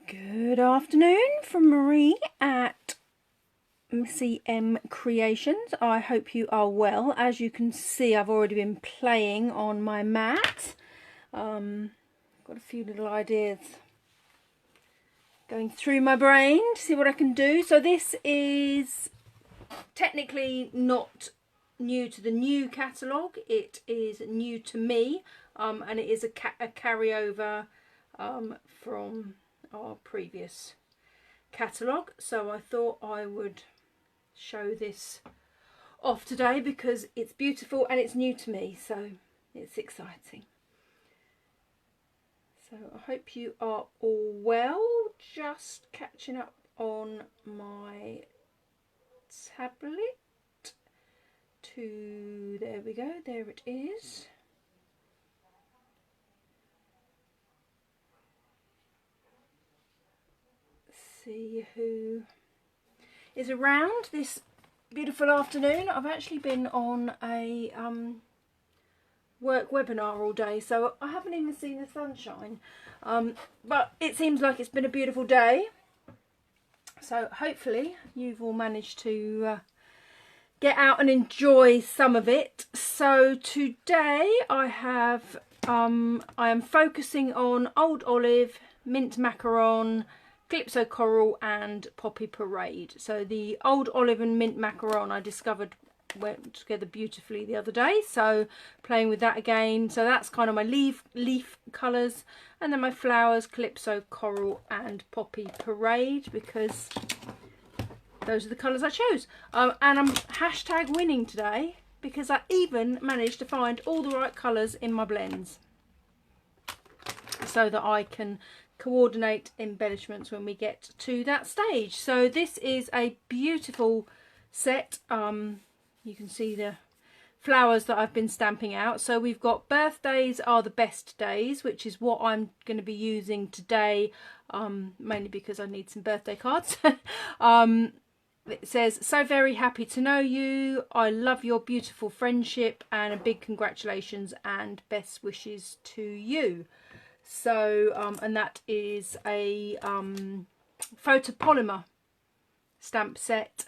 Good afternoon from Marie at Missy M Creations. I hope you are well. As you can see, I've already been playing on my mat. Got a few little ideas going through my brain to see what I can do. So this is technically not new to the new catalogue. It is new to me, and it is a carryover from our previous catalogue. So I thought I would show this off today because it's beautiful and it's new to me, so it's exciting. So I hope you are all well. Just catching up on my tablet to, there we go, there it is. See who is around this beautiful afternoon. I've actually been on a work webinar all day, so I haven't even seen the sunshine, but it seems like it's been a beautiful day, so hopefully you've all managed to get out and enjoy some of it. So today I am focusing on Old Olive, Mint Macaron, Calypso Coral and Poppy Parade. So the Old Olive and Mint Macaron I discovered went together beautifully the other day, so playing with that again. So that's kind of my leaf colours, and then my flowers, Calypso Coral and Poppy Parade, because those are the colours I chose. And I'm hashtag winning today because I even managed to find all the right colours in my blends so that I can coordinate embellishments when we get to that stage. So this is a beautiful set. You can see the flowers that I've been stamping out. So we've got birthdays are the best days, which is what I'm going to be using today, mainly because I need some birthday cards. It says, so very happy to know you. I love your beautiful friendship and a big congratulations and best wishes to you. So, and that is a photopolymer stamp set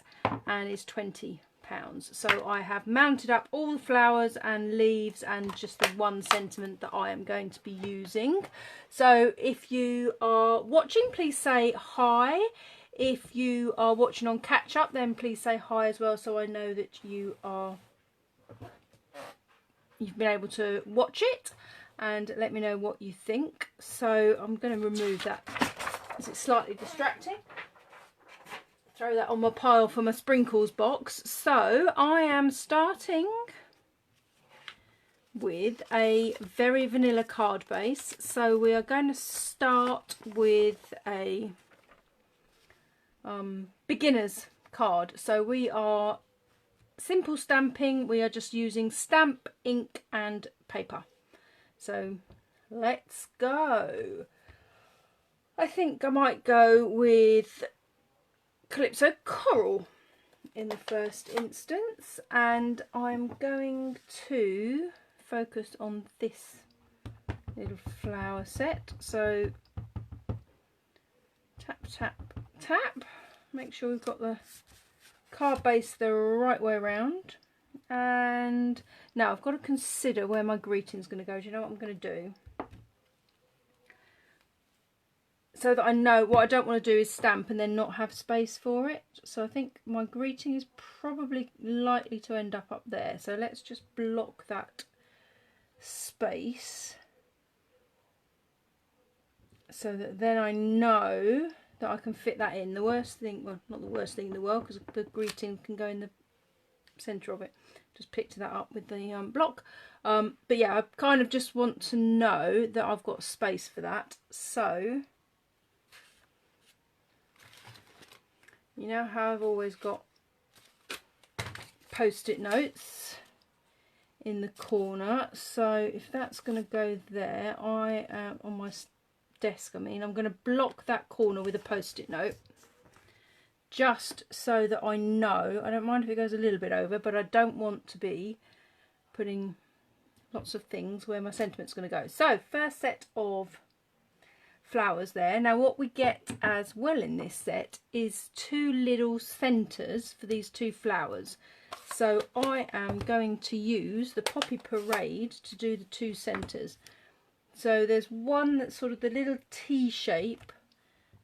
and is £20. So I have mounted up all the flowers and leaves and just the one sentiment that I am going to be using. So if you are watching, please say hi. If you are watching on catch up, then please say hi as well, so I know that you've been able to watch it. And let me know what you think. So I'm going to remove that because it's slightly distracting. Throw that on my pile for my sprinkles box. So I am starting with a very vanilla card base. So we are going to start with a beginner's card. So we are simple stamping. We are just using stamp, ink and paper. So let's go. I think I might go with Calypso Coral in the first instance, and I'm going to focus on this little flower set. So tap, tap, tap. Make sure we've got the card base the right way around. And now I've got to consider where my greeting's going to go. Do you know what I'm going to do? So that I know, what I don't want to do is stamp and then not have space for it. So I think my greeting is probably likely to end up there. So let's just block that space so that then I know that I can fit that in. The worst thing, well, not the worst thing in the world, because the greeting can go in the centre of it. Just picked that up with the block, but yeah, I kind of just want to know that I've got space for that. So you know how I've always got post-it notes in the corner, so if that's going to go there, I am on my desk, I'm going to block that corner with a post-it note, just so that I know. I don't mind if it goes a little bit over, but I don't want to be putting lots of things where my sentiment's going to go. So first set of flowers there. Now what we get as well in this set is 2 little centres for these 2 flowers. So I am going to use the Poppy Parade to do the 2 centres. So there's one that's sort of the little T shape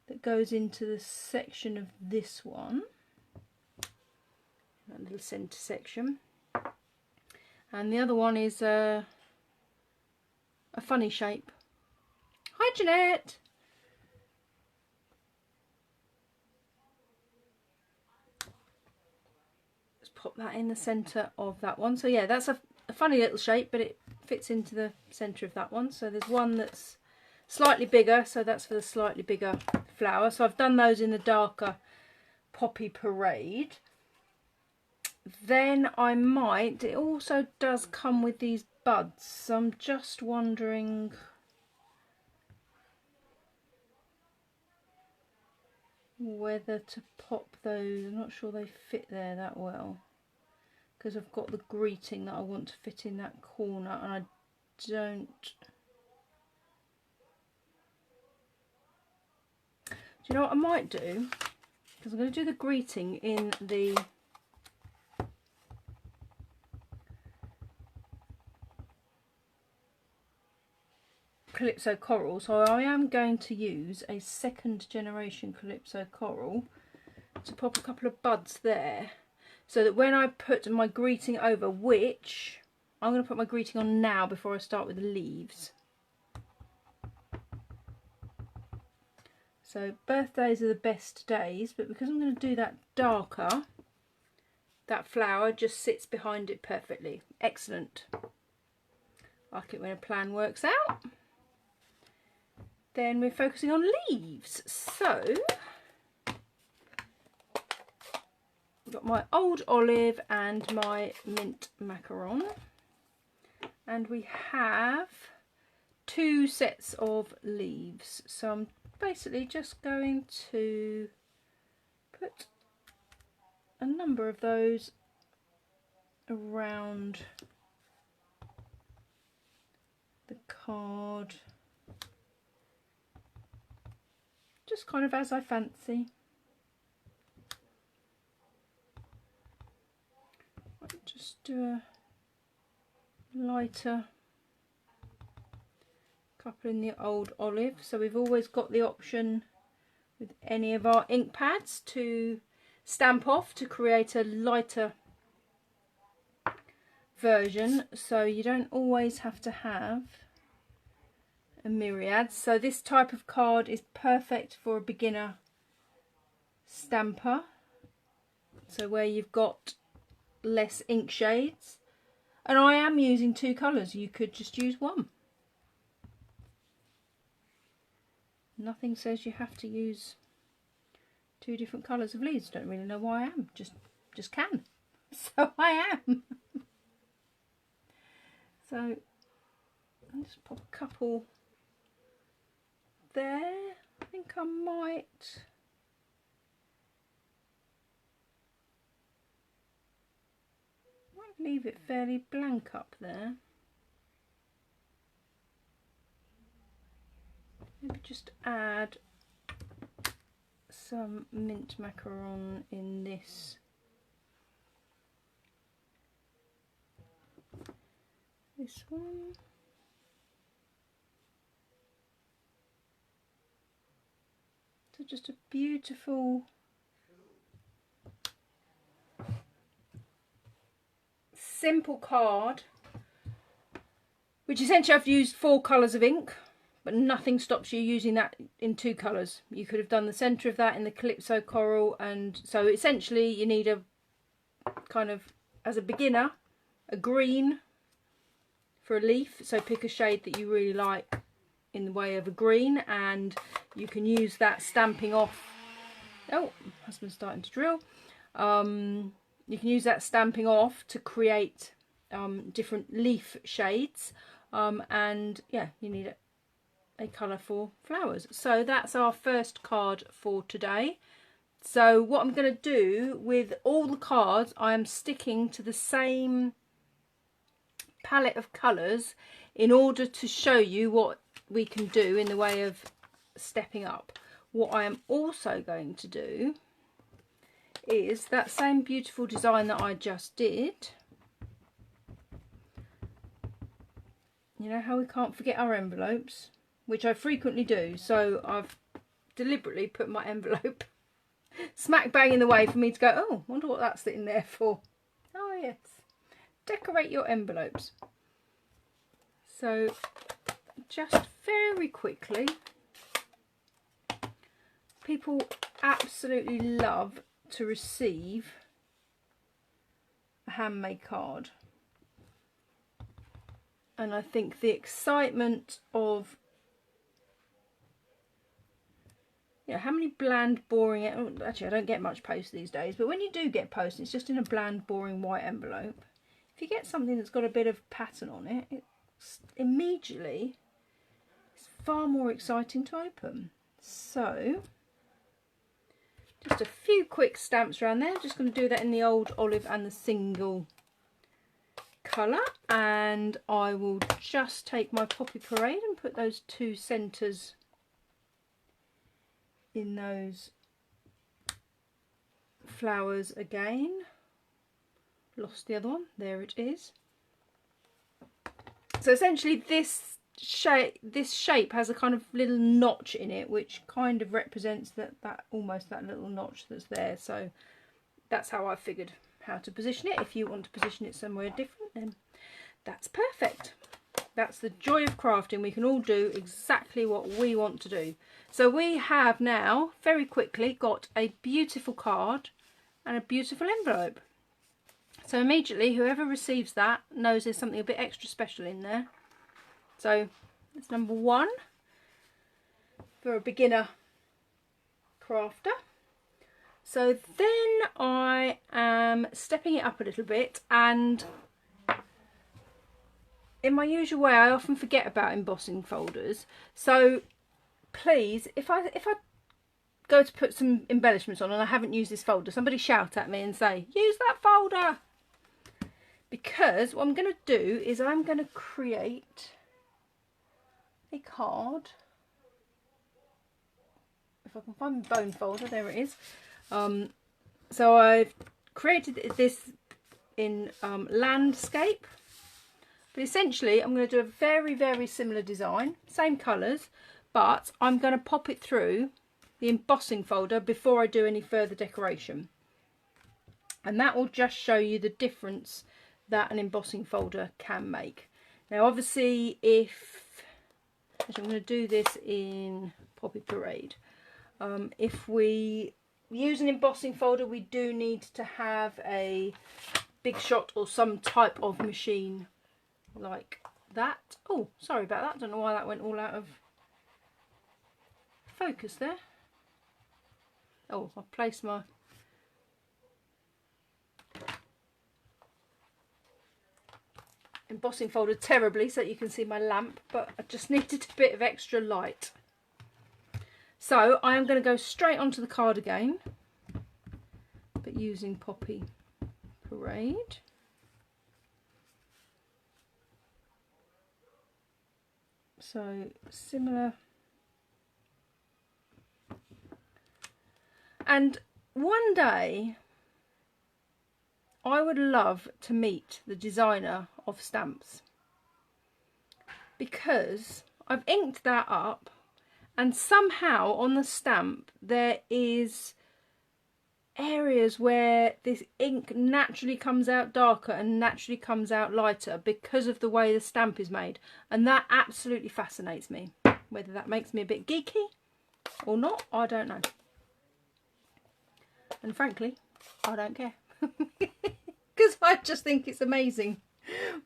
that goes into the section of this one, that little centre section, and the other one is a funny shape. Hi Jeanette! Let's pop that in the centre of that one. So yeah, that's a funny little shape, but it fits into the centre of that one. So there's one that's slightly bigger, so that's for the slightly bigger flower. So I've done those in the darker Poppy Parade. Then I might, it also does come with these buds, so I'm just wondering whether to pop those. I'm not sure they fit there that well, because I've got the greeting that I want to fit in that corner, and I don't. Do you know what I might do? Because I'm going to do the greeting in the Calypso Coral, so I am going to use a 2nd generation Calypso Coral to pop a couple of buds there, so that when I put my greeting over, which I'm going to put my greeting on now before I start with the leaves. So birthdays are the best days, but because I'm going to do that darker, that flower just sits behind it perfectly. Excellent. Like it when a plan works out. Then we're focusing on leaves. So I've got my old olive and my mint macaron, and we have 2 sets of leaves. So I'm basically just going to put a number of those around the card, just kind of as I fancy. I'll just do a lighter couple in the old olive. So we've always got the option with any of our ink pads to stamp off to create a lighter version, so you don't always have to have a myriad. So this type of card is perfect for a beginner stamper, so where you've got less ink shades. And I am using 2 colours, you could just use 1. Nothing says you have to use 2 different colours of leaves. Don't really know why I am, just can. So I am. So I'll just pop a couple there. I think I might leave it fairly blank up there. Maybe just add some mint macaron in this one. So just a beautiful simple card, which essentially I've used 4 colours of ink, but nothing stops you using that in 2 colours. You could have done the centre of that in the Calypso Coral, and so essentially you need a kind of, as a beginner, a green for a leaf. So pick a shade that you really like in the way of a green, and you can use that stamping off. Oh, husband's starting to drill. You can use that stamping off to create different leaf shades, and yeah, you need a colour for flowers. So that's our first card for today. So what I'm going to do with all the cards, I am sticking to the same palette of colours in order to show you what we can do in the way of stepping up. What I am also going to do is that same beautiful design that I just did. You know how we can't forget our envelopes, which I frequently do, so I've deliberately put my envelope smack bang in the way for me to go, oh, wonder what that's sitting there for. Oh yes, decorate your envelopes. So just very quickly, people absolutely love to receive a handmade card. And I think the excitement of, you know, how many bland, boring, actually I don't get much post these days, but when you do get post, it's just in a bland, boring white envelope. If you get something that's got a bit of pattern on it, it's immediately, it's far more exciting to open. So, just a few quick stamps around there. Just going to do that in the old olive and the single colour, and I will just take my Poppy Parade and put those two centres in those flowers again. Lost the other one, there it is. So essentially this shape has a kind of little notch in it, which kind of represents that almost that little notch that's there. So that's how I figured how to position it. If you want to position it somewhere different, then that's perfect. That's the joy of crafting. We can all do exactly what we want to do. So we have now very quickly got a beautiful card and a beautiful envelope. So immediately whoever receives that knows there's something a bit extra special in there. So that's number one for a beginner crafter. So then I am stepping it up a little bit, and in my usual way I often forget about embossing folders. So please, if I go to put some embellishments on and I haven't used this folder, somebody shout at me and say, use that folder. Because what I'm going to do is I'm going to create a card. If I can find my bone folder, there it is. So I've created this in landscape. But essentially I'm going to do a very, very similar design, same colours, but I'm going to pop it through the embossing folder before I do any further decoration. And that will just show you the difference that an embossing folder can make. Now obviously actually I'm going to do this in Poppy Parade. If we use an embossing folder, we do need to have a big shot or some type of machine like that. Oh, sorry about that. Don't know why that went all out of focus there. Oh, I've placed my embossing folder terribly so that you can see my lamp, but I just needed a bit of extra light. So I am going to go straight onto the card again, but using Poppy Parade. So similar. And one day I would love to meet the designer of stamps, because I've inked that up and somehow on the stamp there is areas where this ink naturally comes out darker and naturally comes out lighter because of the way the stamp is made, and that absolutely fascinates me. Whether that makes me a bit geeky or not, I don't know. And frankly, I don't care. Because I just think it's amazing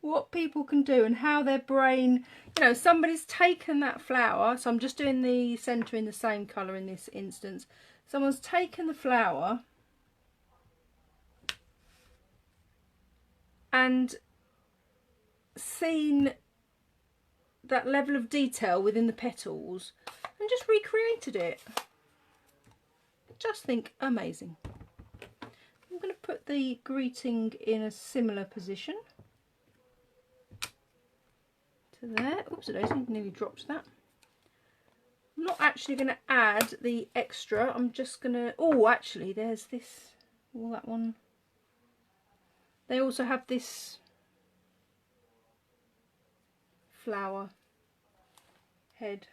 what people can do and how their brain, you know, somebody's taken that flower. So I'm just doing the centre in the same colour in this instance. Someone's taken the flower and seen that level of detail within the petals and just recreated it. Just think amazing. I'm going to put the greeting in a similar position to there. Oops, I nearly dropped that. I'm not actually going to add the extra. I'm just going to... Oh, actually, there's this... Oh, that one. They also have this flower head.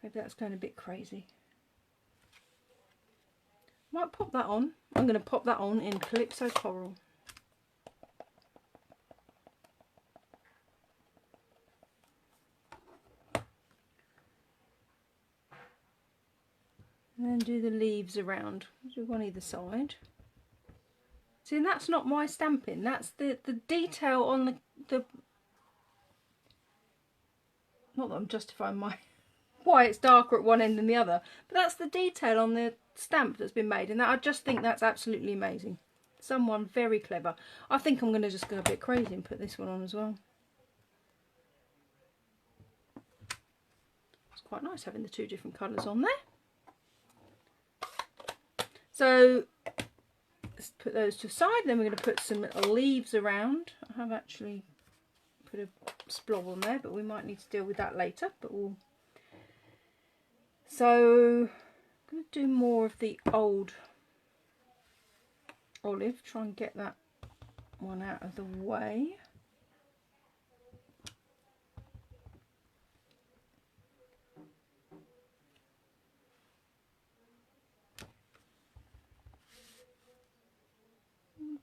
Maybe that's going a bit crazy. Might pop that on. I'm going to pop that on in Calypso Coral. And then do the leaves around. Do one either side. See, and that's not my stamping. That's the detail on the... Not that I'm justifying why it's darker at one end than the other, but that's the detail on the stamp that's been made, and that I just think that's absolutely amazing. Someone very clever. I think I'm going to just go a bit crazy and put this one on as well. It's quite nice having the two different colours on there. So let's put those to the side. Then we're going to put some little leaves around. I have actually put a splob on there, but we might need to deal with that later. But we'll... So I'm going to do more of the old olive. Try and get that one out of the way.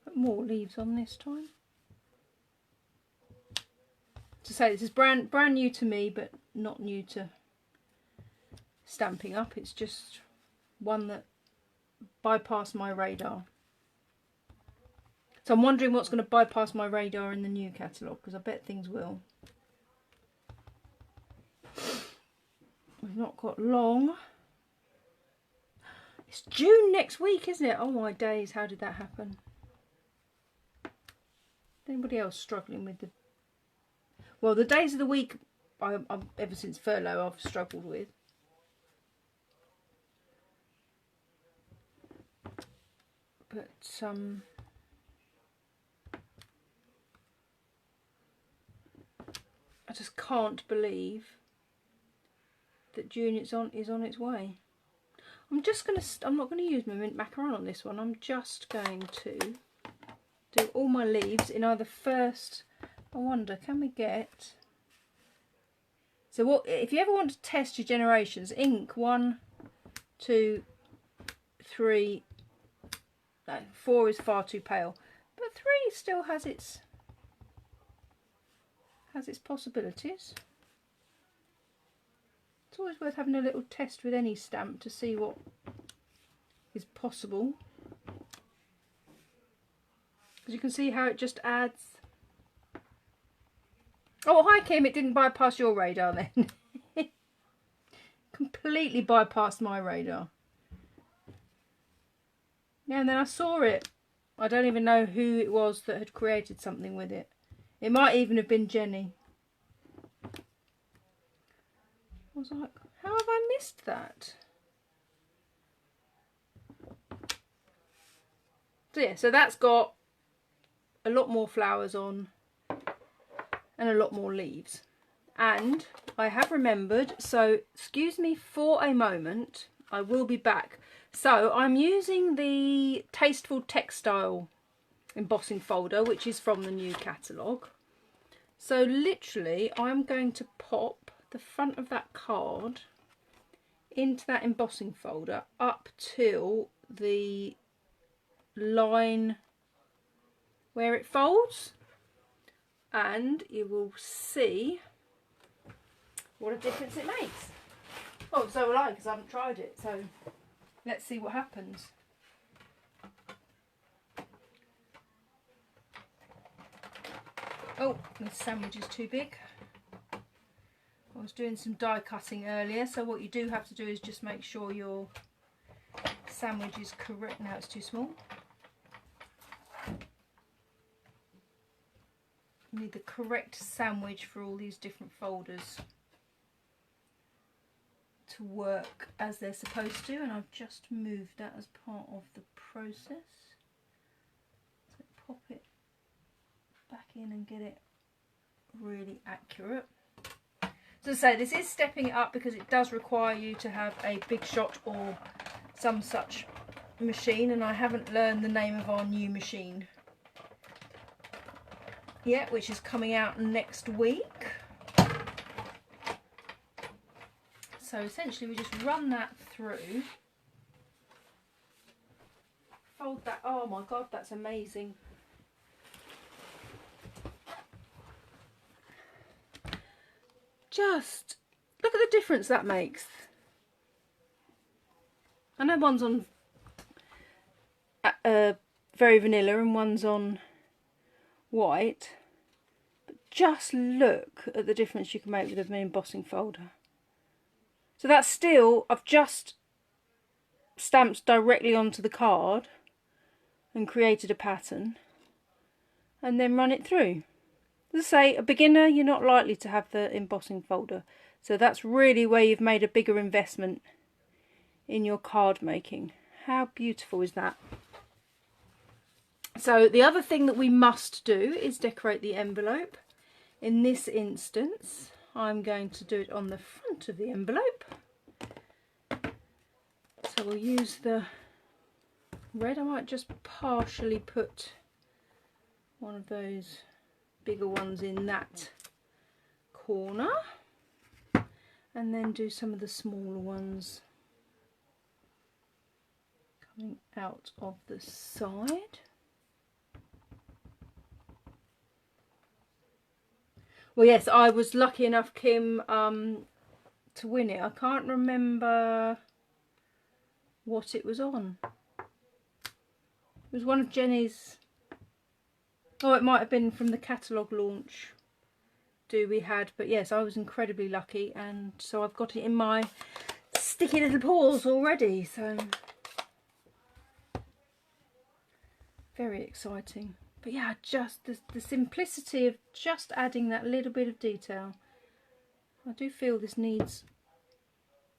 Put more leaves on this time. To say, this is brand new to me, but not new to Stampin' Up. It's just one that bypassed my radar. So I'm wondering what's going to bypass my radar in the new catalogue, because I bet things will. We've not got long. It's June next week, isn't it? Oh my days, how did that happen? Anybody else struggling with the... Well, the days of the week, I've ever since furlough, I've struggled with. But I just can't believe that June is on its way. I'm not gonna use my mint macaron on this one. I'm just going to do all my leaves in either first. I wonder, can we get... So what if you ever want to test your generations? Ink 1, 2, 3. No, 4 is far too pale, but 3 still has its possibilities. It's always worth having a little test with any stamp to see what is possible, because you can see how it just adds. Oh, hi Kim, it didn't bypass your radar then. Completely bypassed my radar. Yeah, and then I saw it. I don't even know who it was that had created something with it. It might even have been Jenny. I was like, how have I missed that? So yeah, so that's got a lot more flowers on and a lot more leaves. And I have remembered, so excuse me for a moment, I will be back. So I'm using the Tasteful Textile embossing folder, which is from the new catalogue. So literally I'm going to pop the front of that card into that embossing folder up till the line where it folds, and you will see what a difference it makes. Oh, so will I, because I haven't tried it, so let's see what happens. Oh, this sandwich is too big. I was doing some die cutting earlier, so what you do have to do is just make sure your sandwich is correct. Now it's too small. You need the correct sandwich for all these different folders to work as they're supposed to, and I've just moved that as part of the process. So pop it back in and get it really accurate. As I say, this is stepping it up because it does require you to have a Big Shot or some such machine, and I haven't learned the name of our new machine yet, which is coming out next week. So essentially we just run that through, fold that. Oh my god, that's amazing. Just look at the difference that makes. I know one's on very vanilla and one's on white, but just look at the difference you can make with an embossing folder. So that's still, I've just stamped directly onto the card and created a pattern and then run it through. As I say, a beginner, you're not likely to have the embossing folder, so that's really where you've made a bigger investment in your card making. How beautiful is that? So the other thing that we must do is decorate the envelope. In this instance, I'm going to do it on the front of the envelope. So we'll use the red. I might just partially put one of those bigger ones in that corner and then do some of the smaller ones coming out of the side. Well, yes, I was lucky enough, Kim, to win it. I can't remember what it was on. It was one of Jenny's. Oh, it might have been from the catalogue launch we had, but yes, I was incredibly lucky, and so I've got it in my sticky little paws already, so very exciting. But yeah, just the simplicity of just adding that little bit of detail. I do feel this needs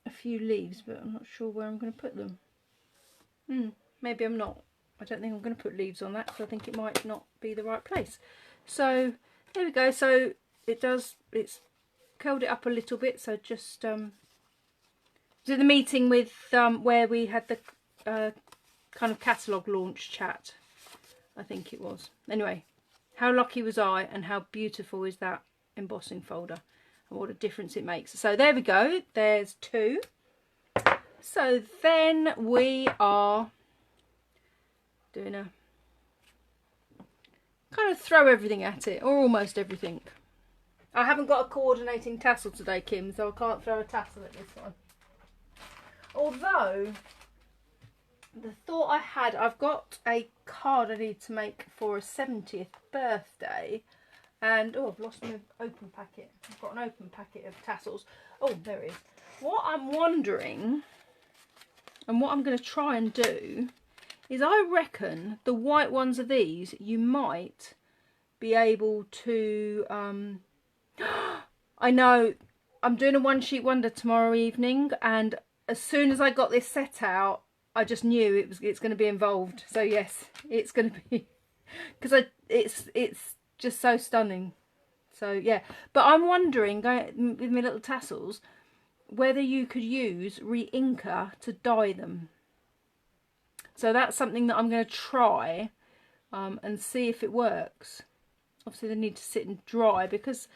a few leaves, but I'm not sure where I'm going to put them. Maybe I'm not. I don't think I'm going to put leaves on that because I think it might not be the right place. So there we go. So it's curled it up a little bit. So just was it the meeting with where we had the kind of catalogue launch chat, I think it was. Anyway, how lucky was I, and how beautiful is that embossing folder, and what a difference it makes. So there we go. There's two. So then we are doing a kind of throw everything at it, or almost everything. I haven't got a coordinating tassel today, Kim, so I can't throw a tassel at this one. Although the thought I had, I've got a card I need to make for a 70th birthday, and oh, I've lost my open packet. I've got an open packet of tassels. Oh, there it is. What I'm wondering, and what I'm going to try and do, is I reckon the white ones of these you might be able to I know I'm doing a one sheet wonder tomorrow evening, and as soon as I got this set out I just knew it's going to be involved. So yes, it's going to be, because it's just so stunning. So yeah, but I'm wondering, going with my little tassels, whether you could use re-inker to dye them. So that's something that I'm going to try and see if it works. Obviously they need to sit and dry, because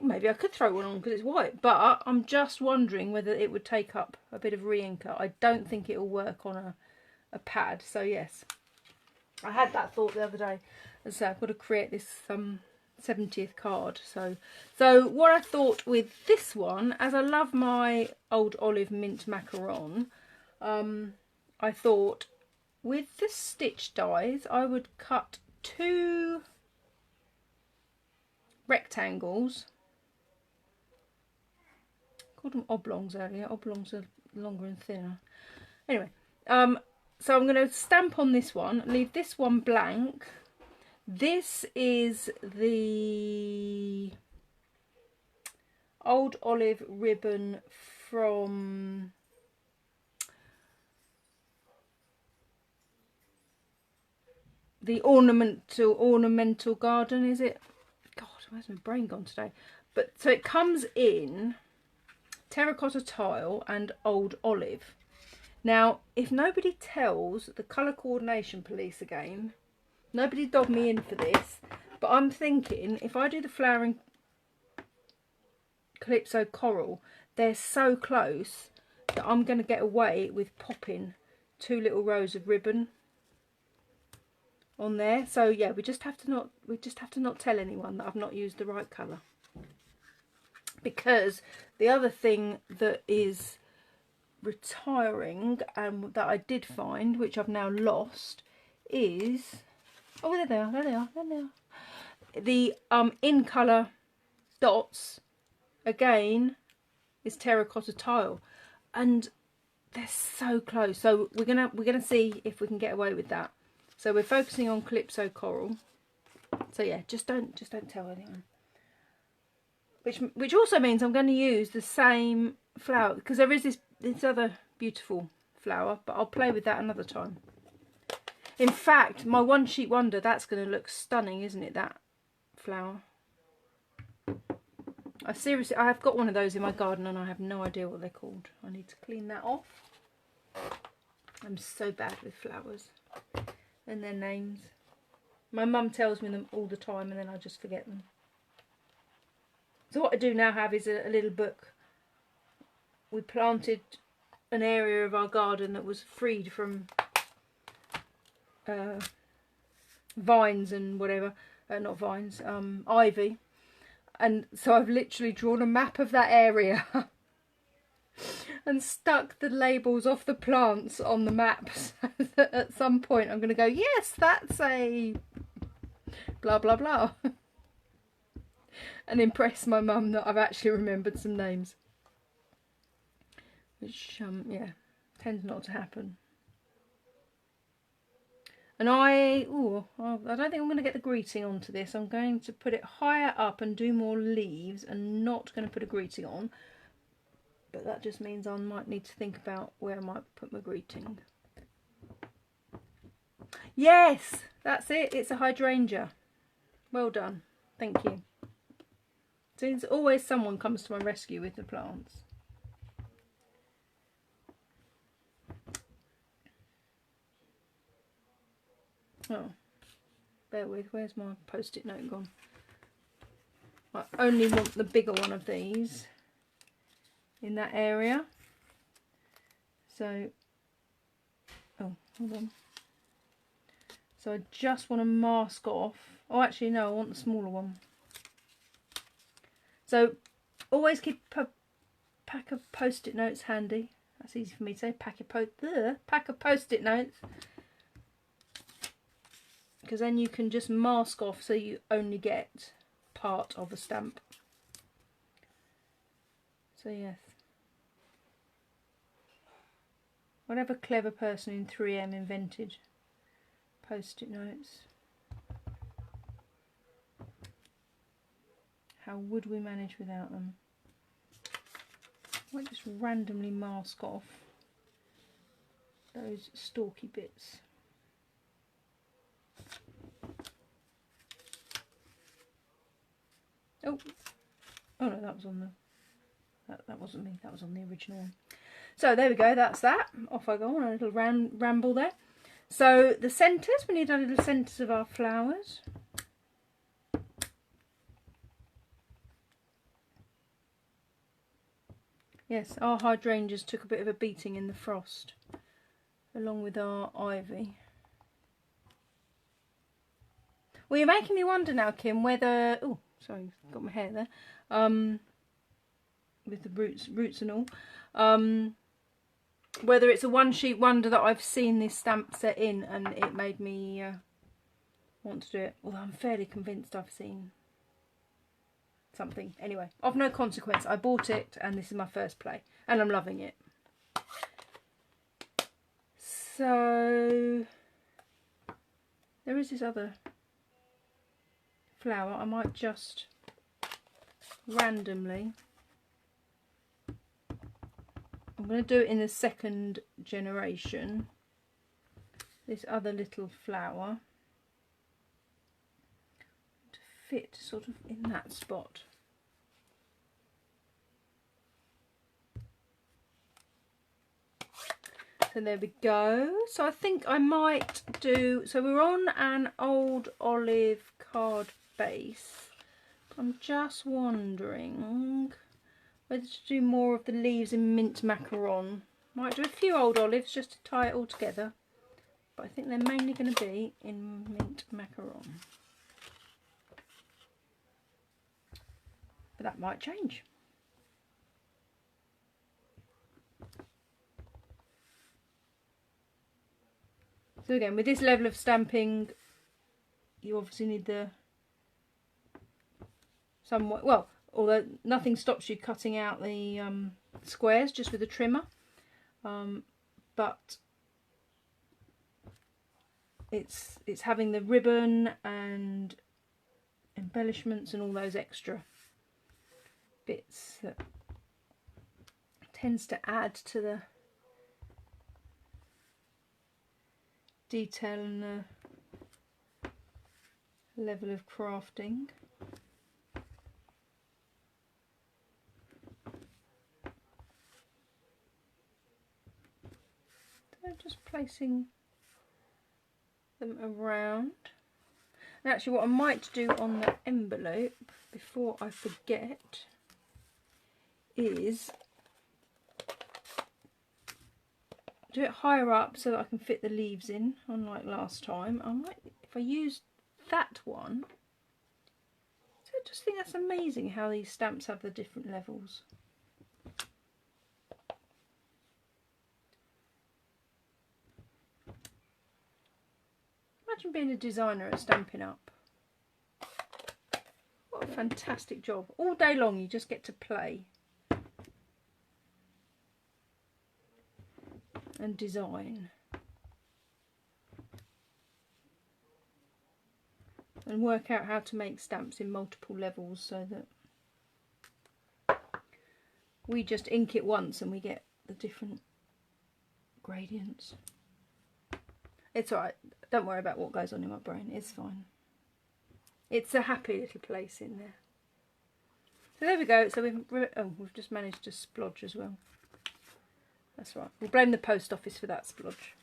maybe I could throw one on because it's white, but I'm just wondering whether it would take up a bit of re-inker. I don't think it'll work on a pad. So yes, I had that thought the other day. As I say, I've got to create this 70th card. So what I thought with this one, as I love my Old Olive mint macaron, I thought with the stitch dies I would cut 2 rectangles. I called them oblongs earlier. Oblongs are longer and thinner. Anyway, so I'm going to stamp on this one, leave this one blank. This is the Old Olive ribbon from the ornamental garden, is it? God, where's my brain gone today? But so it comes in terracotta tile and old olive. Now, if nobody tells the colour coordination police again, nobody dob me in for this, but I'm thinking if I do the flowering Calypso coral, they're so close that I'm going to get away with popping 2 little rows of ribbon on there. So yeah, we just have to not tell anyone that I've not used the right colour. Because the other thing that is retiring and that I did find, which I've now lost, is there they are. The in colour dots again is terracotta tile, and they're so close. So we're gonna see if we can get away with that. So we're focusing on Calypso coral. So yeah, just don't tell anyone. Which also means I'm going to use the same flower, because there is this other beautiful flower, but I'll play with that another time. In fact, my one sheet wonder, that's going to look stunning, isn't it, that flower? I have got one of those in my garden and I have no idea what they're called. I need to clean that off. I'm so bad with flowers and their names. My mum tells me them all the time and then I just forget them. So what I do now have is a little book. We planted an area of our garden that was freed from vines and whatever. Not vines, ivy. And so I've literally drawn a map of that area and stuck the labels of the plants on the map, so that at some point I'm going to go, yes, that's a blah blah blah, and impress my mum that I've actually remembered some names, which yeah, tends not to happen. And I don't think I'm going to get the greeting onto this. I'm going to put it higher up and do more leaves and not going to put a greeting on. But that just means I might need to think about where I might put my greeting. Yes, that's it. It's a hydrangea. Well done. Thank you. Seems always someone comes to my rescue with the plants. Oh, bear with, where's my post-it note gone? I only want the bigger one of these in that area. So, oh, hold on. So I just want to mask off. Oh, actually, no, I want the smaller one. So, always keep a pack of post-it notes handy. That's easy for me to say. Pack of post-it notes. Because then you can just mask off so you only get part of a stamp. So yes. Whatever clever person in 3M invented post-it notes. How would we manage without them? I might just randomly mask off those stalky bits. Oh no, that was on the... That wasn't me, that was on the original one. So there we go, that's that. Off I go on a little ramble there. So the centres, we need our little centres of our flowers. Yes, our hydrangeas took a bit of a beating in the frost, along with our ivy. Well, you're making me wonder now, Kim, whether... Oh, sorry, got my hair there. With the roots and all. Whether it's a one-sheet wonder that I've seen this stamp set in and it made me want to do it. Although I'm fairly convinced I've seen something. Anyway, of no consequence. I bought it and this is my first play. And I'm loving it. So, there is this other flower. I might just randomly... I'm going to do it in the second generation. This other little flower to fit sort of in that spot. So there we go. So I think I might do, so we're on an old olive card base. I'm just wondering whether to do more of the leaves in mint macaron. Might do a few old olives just to tie it all together, but I think they're mainly going to be in mint macaron. But that might change. So again, with this level of stamping, you obviously need the somewhat, well, although nothing stops you cutting out the squares just with a trimmer, but it's having the ribbon and embellishments and all those extra bits that tends to add to the detail and the level of crafting. So just placing them around. And actually what I might do on the envelope before I forget is do it higher up so that I can fit the leaves in, unlike last time. I might, if I use that one, so I just think that's amazing how these stamps have the different levels. Imagine being a designer at Stampin' Up. What a fantastic job. All day long you just get to play and design and work out how to make stamps in multiple levels so that we just ink it once and we get the different gradients. It's alright, don't worry about what goes on in my brain, it's fine. It's a happy little place in there. So there we go, so we've just managed to splodge as well. That's right, we'll blame the post office for that splodge.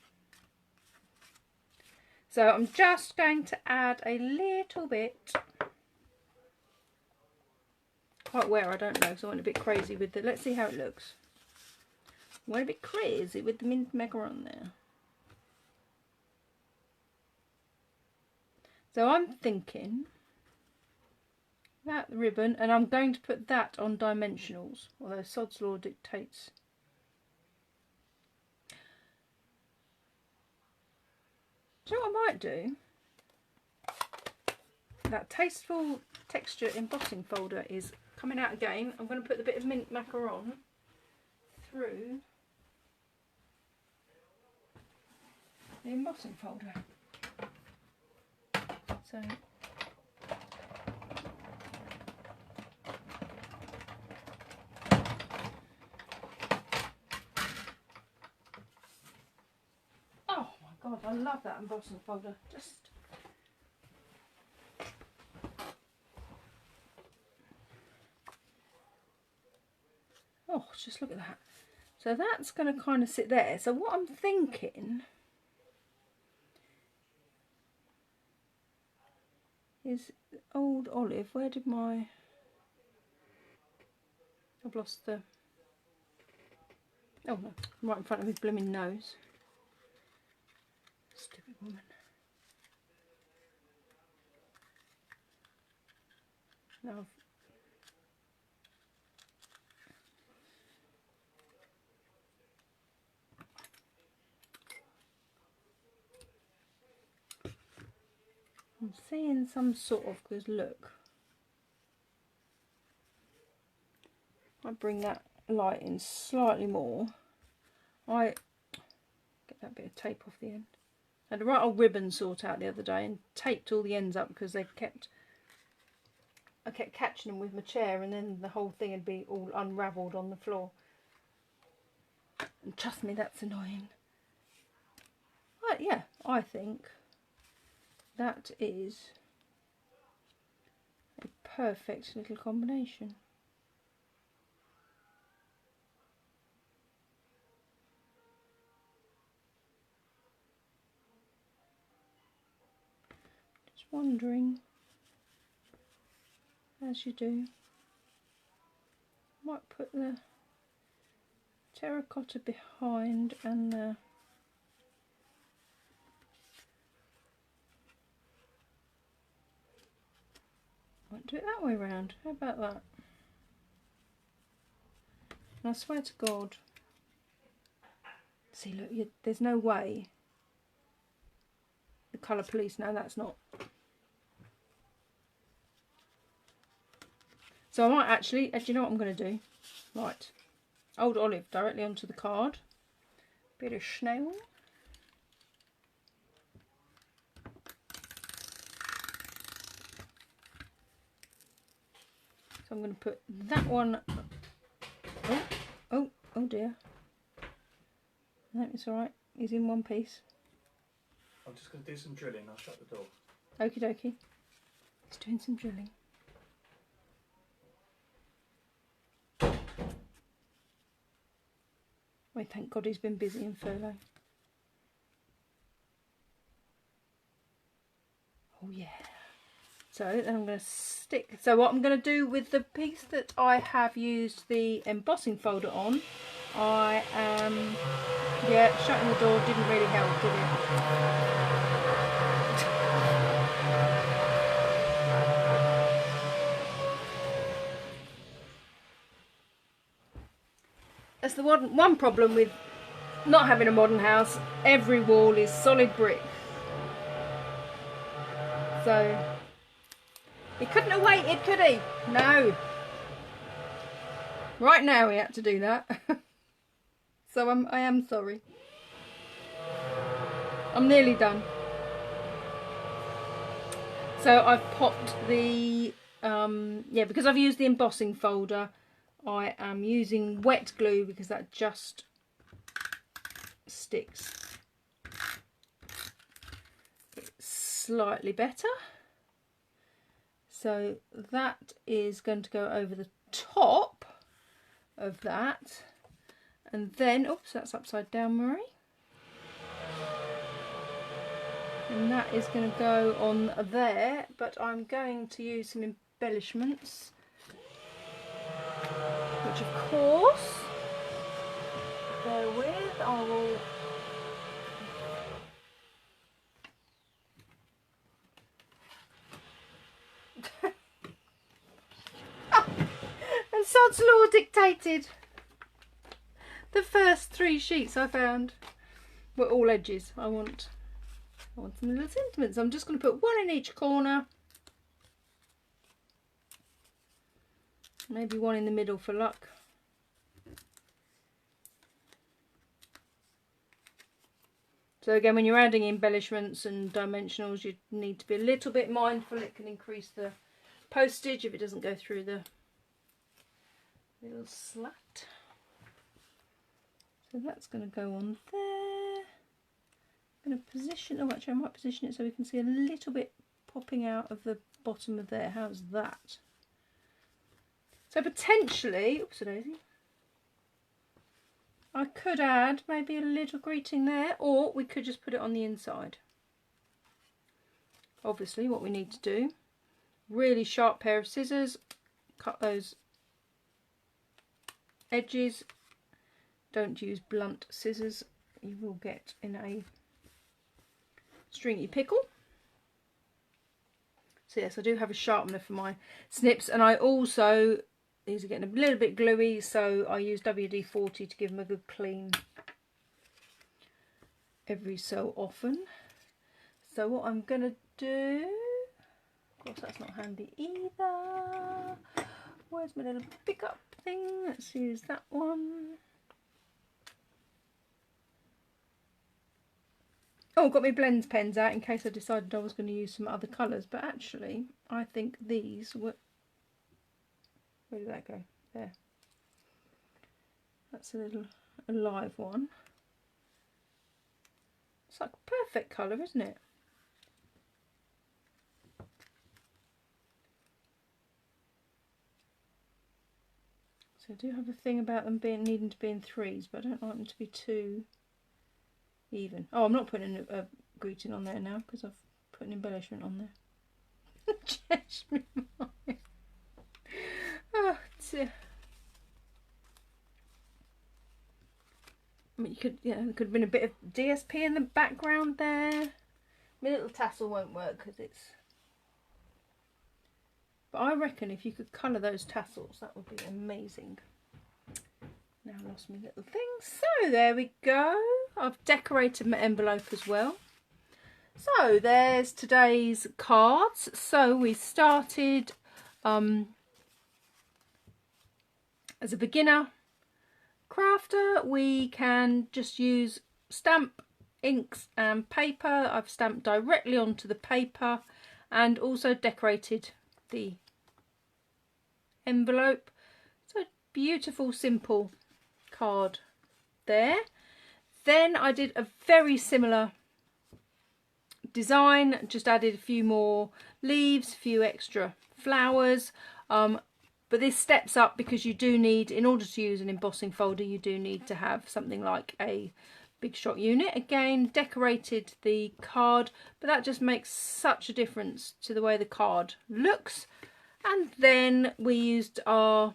So I'm just going to add a little bit, quite where I don't know, because I went a bit crazy with the, let's see how it looks. I went a bit crazy with the mint macaron there. So I'm thinking that ribbon, and I'm going to put that on dimensionals, although Sod's Law dictates. Do you know what I might do? That Tasteful Texture embossing folder is coming out again. I'm going to put the bit of mint macaron through the embossing folder. So oh my god, I love that embossing folder. Just oh, just look at that. So that's going to kind of sit there. So what I'm thinking is old olive. Where did my... I've lost the... Oh no, right in front of his blooming nose. Stupid woman. Now I'm seeing some sort of, because look, I bring that light in slightly more. I get that bit of tape off the end. I had a right old ribbon sort out the other day and taped all the ends up because I kept catching them with my chair, and then the whole thing would be all unravelled on the floor. And trust me, that's annoying. But yeah, I think that is a perfect little combination. Just wondering, as you do, might put the terracotta behind and the might do it that way round. How about that? And I swear to God, see, look, there's no way the colour police. No, that's not. So I might actually, do you know what I'm going to do? Right, Old Olive directly onto the card. Bit of Schnell. So I'm going to put that one. Oh dear. No, it's alright. He's in one piece. I'm just going to do some drilling. I'll shut the door. Okie dokie. He's doing some drilling. Wait, thank God he's been busy in furlough. Oh yeah. So then I'm going to stick. So what I'm going to do with the piece that I have used the embossing folder on, I am, yeah, shutting the door didn't really help, did it? That's the one problem with not having a modern house. Every wall is solid brick. So he couldn't have waited, could he? No. Right now he had to do that. So I am sorry. I'm nearly done. So I've popped the, yeah, because I've used the embossing folder, I am using wet glue because that just sticks slightly better. So that is going to go over the top of that, and then, oops, that's upside down, Marie. And that is going to go on there, but I'm going to use some embellishments, which of course, bear with, I will and Sod's Law dictated. The first 3 sheets I found were all edges. I want some little sentiments. I'm just going to put one in each corner. Maybe one in the middle for luck. So again, when you're adding embellishments and dimensionals, you need to be a little bit mindful. It can increase the postage if it doesn't go through the little slat. So that's going to go on there. I'm going to position, oh actually I might position it so we can see a little bit popping out of the bottom of there. How's that? So potentially, oops a daisy, I could add maybe a little greeting there, or we could just put it on the inside. Obviously what we need to do, really sharp pair of scissors, cut those edges. Don't use blunt scissors, you will get in a stringy pickle. So yes, I do have a sharpener for my snips, and I also, these are getting a little bit gluey, so I use WD-40 to give them a good clean every so often. So what I'm going to do, of course that's not handy either. Where's my little pickup thing? Let's use that one. Oh, I've got my blends pens out in case I decided I was going to use some other colours, but actually I think these were, where did that go? There. That's a little alive one. It's like a perfect colour, isn't it? So I do have a thing about them needing to be in 3s, but I don't like them to be too even. Oh, I'm not putting a greeting on there now because I've put an embellishment on there. Change my mind. Oh dear. I mean, you could, there could have been a bit of DSP in the background there. My little tassel won't work because it's... But I reckon if you could colour those tassels, that would be amazing. Now I lost my little thing. So there we go. I've decorated my envelope as well. So there's today's cards. So we started as a beginner crafter. We can just use stamp, inks and paper. I've stamped directly onto the paper and also decorated the envelope. So beautiful, simple card there. Then I did a very similar design, just added a few more leaves, a few extra flowers, but this steps up because you do need, in order to use an embossing folder, you do need to have something like a big shot unit. Again, decorated the card, but that just makes such a difference to the way the card looks. And then we used our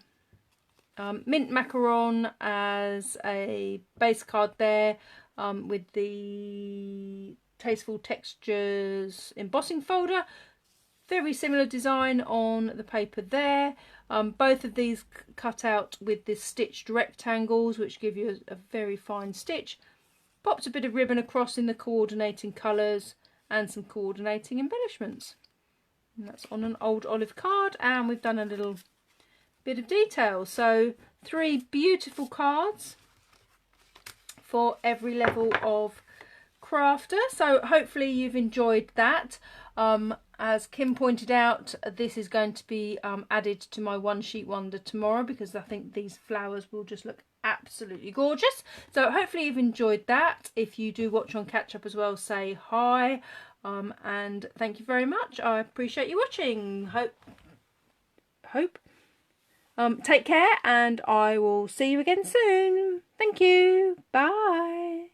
mint macaron as a base card there, with the Tasteful Textures embossing folder. Very similar design on the paper there. Both of these cut out with this stitched rectangles, which give you a very fine stitch. Popped a bit of ribbon across in the coordinating colours and some coordinating embellishments. And that's on an old olive card, and we've done a little bit of detail. So 3 beautiful cards for every level of crafter. So hopefully you've enjoyed that. As Kim pointed out, this is going to be added to my one sheet wonder tomorrow, because I think these flowers will just look absolutely gorgeous. So hopefully you've enjoyed that. If you do watch on catch up as well, say hi, and thank you very much. I appreciate you watching. Take care, and I will see you again soon. Thank you. Bye.